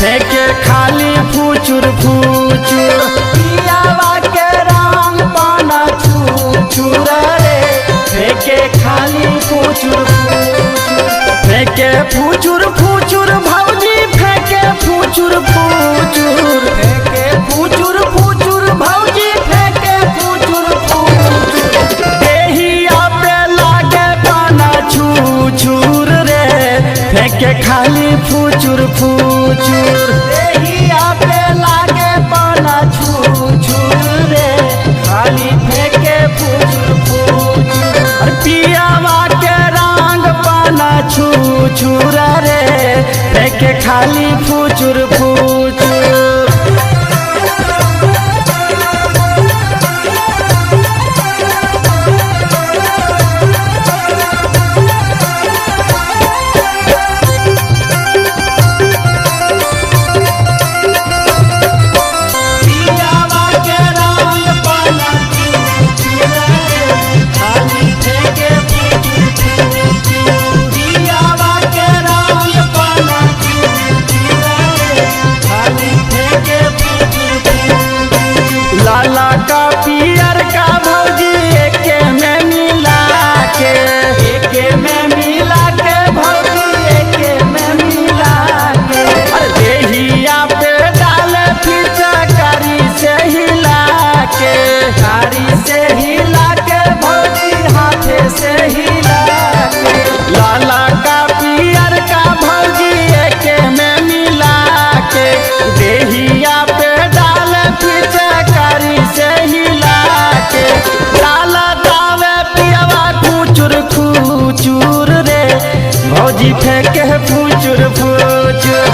फेंके खाली फुचुर फुचुर। पियावा के रंग पाना छुछुर रे फेंके खाली फुचुर फुचुर। फेंके फुचुर फुचुर भौजी फेंके फुचुर फुचुर। फेंके फुचुर फुचुर भौजी फेंके फुचुर फुचुर। देहिया पे लागे पाना छुछुर रे फेंके खाली फुचुर फुचुर। देहिया पे लागे पाना छुछुर रे खाली फेंके फुचुर फुचुर। पियावा के रंग पाना छुछुर रे फेंके खाली फुचुर फुचुर। लाला का पियर का भौजी एके में मिला के। एके में मिला के भौजी एके में मिला के। देहिया पे डाले फिचकारी से हिला के। कारी से हिला के भौजी हाथे से हिला के। लाला का पियर का भौजी एके में मिला के। देहिया पे डाले फिचकारी से हिला के। लाला दावे पियावा फुचुर फुचुर रे भौजी फेंके फुचुर फुचुर।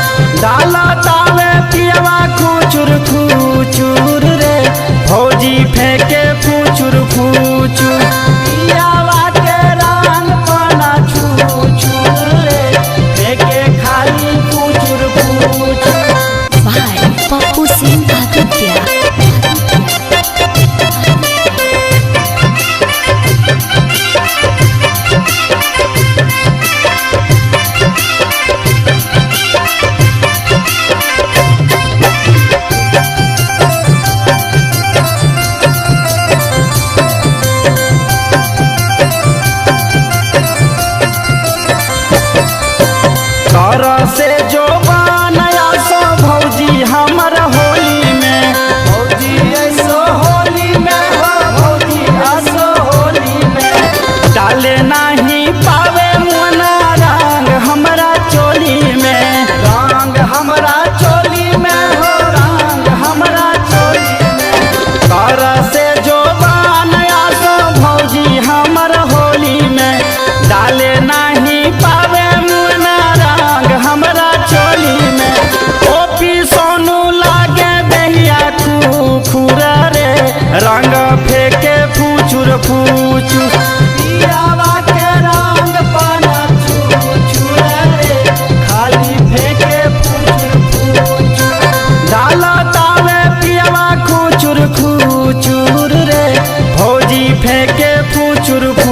लाला दावे पियावा फुचुर फुचुर रे भौजी फेंके फुचुर फुचुर। पियावा के रंग पाना छुछुर रे फेंके खाली फुचुर फुचुर। by Papu Singh Aditya. कर से जो बनाया सो भौजी हमर होली में। भौजी ऐसो होली में हो भौजी ऐसो होली में। डाले नहीं पावे मुना रंग हमरा चोली में। रंग हमरा चोली में हो रंग हमरा चोली में। कर से जो बनाया सो भौजी हमर होली में। डाले नहीं पावे मुना रंग हमरा चोली में। ओपी सोनू लागे दहिया खुखुर रे रंग फेंके फुचुर फुचुर। पियावा के रंग पाना छुछुर रे खाली फेंके फुचुर फुचुर। डाला तावे पियावा खुचुर खुचुर रे भौजी फेंके फुचुर फुचुर।